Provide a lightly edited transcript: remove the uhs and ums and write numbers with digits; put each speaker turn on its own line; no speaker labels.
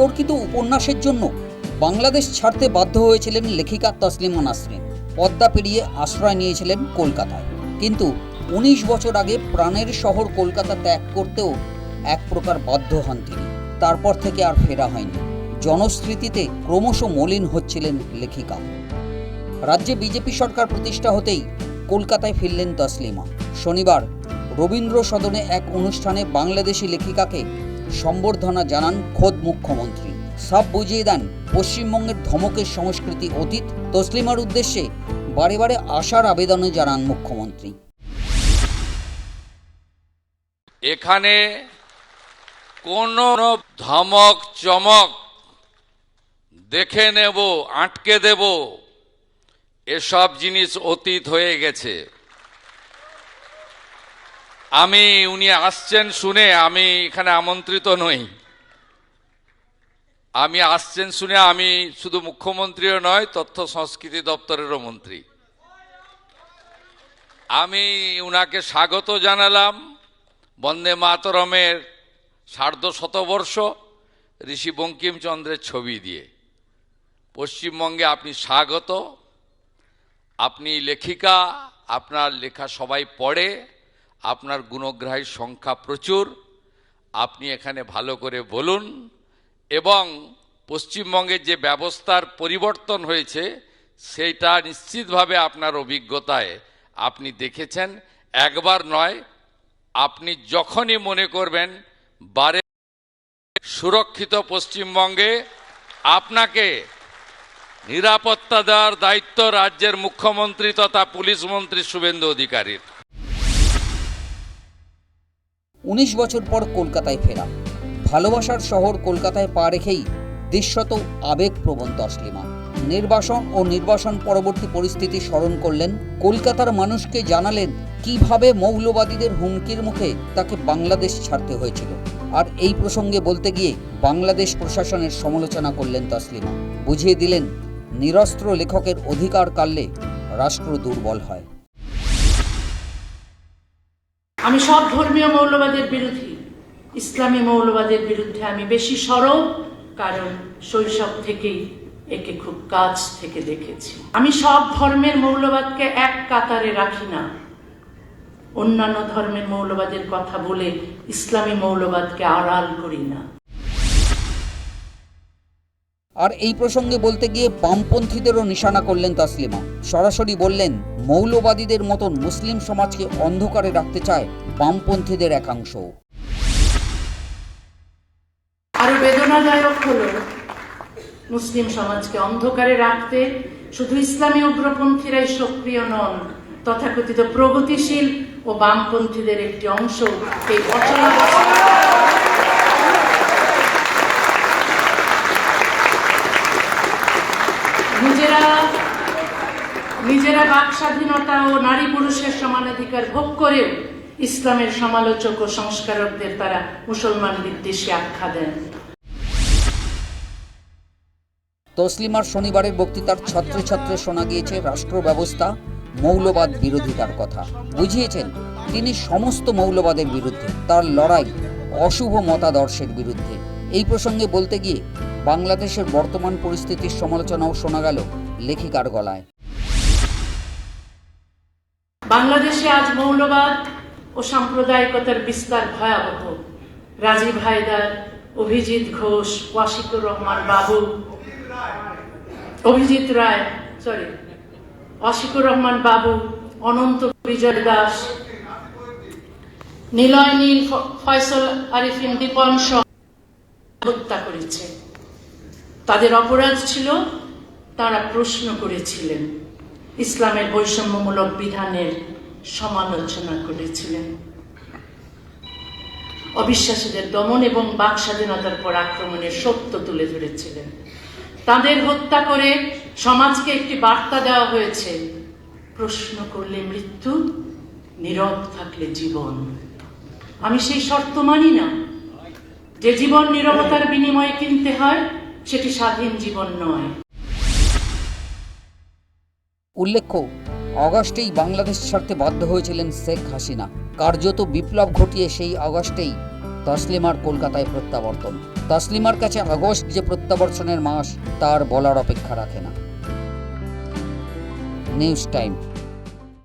বিতর্কিত উপন্যাসের জন্য বাংলাদেশ ছাড়তে বাধ্য হয়েছিলেন লেখিকা তসলিমা নাসরিন। পদ্মা পেরিয়ে আশ্রয় নিয়েছিলেন কলকাতায়, কিন্তু ১৯ বছর আগে প্রাণের শহর কলকাতা ত্যাগ করতেও এক প্রকার বাধ্য হন তিনি। তারপর থেকে আর ফেরা হয়নি। জনস্মৃতিতে ক্রমশ মলিন হচ্ছিলেন লেখিকা। রাজ্যে বিজেপি সরকার প্রতিষ্ঠা হতেই কলকাতায় ফিরলেন তসলিমা। শনিবার রবীন্দ্র সদনে এক অনুষ্ঠানে বাংলাদেশি লেখিকাকে সম্বর্ধনা জানান খোদ মুখ্যমন্ত্রী। সব বুঝিয়ে দেন পশ্চিমবঙ্গের ধমকের সংস্কৃতি অতীত। তসলিমার উদ্দেশ্যে বারে বারে আশার আবেদনে জানান মুখ্যমন্ত্রী।
এখানে কোনো ধমক চমক দেখে নেব, আটকে দেব, এসব জিনিস অতীত হয়ে গেছে। উনি আসছেন শুনে আমি এখানে আমন্ত্রিত নই। আসছেন শুনে আমি শুধু মুখ্যমন্ত্রীও নয়, তথ্য সংস্কৃতি দপ্তরেরও মন্ত্রী। আমি উনাকে স্বাগত জানালাম বন্দে মাতরমের ১৫০ ঋষি বঙ্কিমচন্দ্রের ছবি দিয়ে। পশ্চিমবঙ্গে আপনি স্বাগত। আপনি লেখিকা, আপনার লেখা সবাই পড়ে, আপনার গুণগ্রাহীর সংখ্যা প্রচুর। আপনি এখানে ভালো করে বলুন, এবং পশ্চিমবঙ্গের যে ব্যবস্থার পরিবর্তন হয়েছে সেইটা নিশ্চিতভাবে আপনার অভিজ্ঞতায় আপনি দেখেছেন। একবার নয়, আপনি যখনই মনে করবেন বারে সুরক্ষিত পশ্চিমবঙ্গে আপনাকে নিরাপত্তা দেওয়ার দায়িত্ব রাজ্যের মুখ্যমন্ত্রী তথা পুলিশ মন্ত্রী শুভেন্দু অধিকারীর।
১৯ বছর পর কলকাতায় ফেরা। ভালোবাসার শহর কলকাতায় পা রেখেই দৃশ্যত আবেগপ্রবণ তসলিমা। নির্বাসন ও নির্বাসন পরবর্তী পরিস্থিতি স্মরণ করলেন। কলকাতার মানুষকে জানালেন কিভাবে মৌলবাদীদের হুমকির মুখে তাকে বাংলাদেশ ছাড়তে হয়েছিল। আর এই প্রসঙ্গে বলতে গিয়ে বাংলাদেশ প্রশাসনের সমালোচনা করলেন তসলিমা। বুঝিয়ে দিলেন নিরস্ত্র লেখকের অধিকার কাড়লে রাষ্ট্র দুর্বল হয়।
আমি সব ধর্মীয় মৌলবাদের বিরোধী। ইসলামী মৌলবাদের বিরুদ্ধে আমি বেশি সরব, কারণ শৈশব থেকেই একে খুব কাছ থেকে দেখেছি। আমি সব ধর্মের মৌলবাদকে এক কাতারে রাখি না। অন্যান্য ধর্মের মৌলবাদের কথা বলে ইসলামী মৌলবাদকে আড়াল করি না।
আর এই প্রসঙ্গে বলতে গিয়ে বামপন্থীদেরও নিশানা করলেন তসলিমা। সরাসরি বললেন মৌলবাদীদের মতন মুসলিম সমাজকে অন্ধকারে রাখতে চায় বামপন্থীদের একাংশ।
আরো বেদনাদায়ক হলো, মুসলিম সমাজকে অন্ধকারে রাখতে শুধু ইসলামী উগ্রপন্থীরাই সক্রিয় নন, তথাকথিত প্রগতিশীল ও বামপন্থীদের একটি অংশ এই নিজেরা বাক স্বাধীনতা ও নারী পুরুষের সমানাধিকার ভোগ করেও ইসলামের সমালোচক ও সংস্কারকদের তারা মুসলমান বিদ্বেষী আখ্যা দেন।
তসলিমার শনিবারের বক্তৃতার ছত্রে ছত্রে শোনা গিয়েছে রাষ্ট্র ব্যবস্থা মৌলবাদ বিরোধিতার কথা। বুঝিয়েছেন তিনি সমস্ত মৌলবাদের বিরুদ্ধে, তার লড়াই অশুভ মতাদর্শের বিরুদ্ধে। এই প্রসঙ্গে বলতে গিয়ে বাংলাদেশের বর্তমান পরিস্থিতির সমালোচনাও শোনা গেল লেখিকার গলায়।
বাংলাদেশে আজ মৌলবাদ ও সাম্প্রদায়িকতার বিস্তার ভয়াবহ। রাজীব হায়দার, অভিজিৎ ঘোষ, ওয়াশিকুর রহমান বাবু, অনন্ত বিজয় দাস, নিলয় নীল, ফয়সল আরিফিন দীপন হত্যা করেছে। তাদের অপরাধ ছিল তারা প্রশ্ন করেছিলেন, ইসলামের বৈষম্যমূলক বিধানের সমালোচনা করেছিলেন, অবিশ্বাসীদের দমন এবং বাক স্বাধীনতার পর আক্রমণের সত্য তুলে ধরেছিলেন। তাদের হত্যা করে সমাজকে একটি বার্তা দেওয়া হয়েছে, প্রশ্ন করলে মৃত্যু, নীরব থাকলে জীবন। আমি সেই শর্ত মানি না। যে জীবন নীরবতার বিনিময়ে কিনতে হয় সেটি স্বাধীন জীবন নয়।
উল্লেখ্য, অগাস্টেই বাংলাদেশ ছাড়তে বাধ্য হয়েছিলেন শেখ হাসিনা। কার্যত বিপ্লব ঘটিয়ে সেই অগাস্টেই তসলিমার কলকাতায় প্রত্যাবর্তন। তসলিমার কাছে আগস্ট যে প্রত্যাবর্তনের মাস তার বলার অপেক্ষা রাখে না। News time.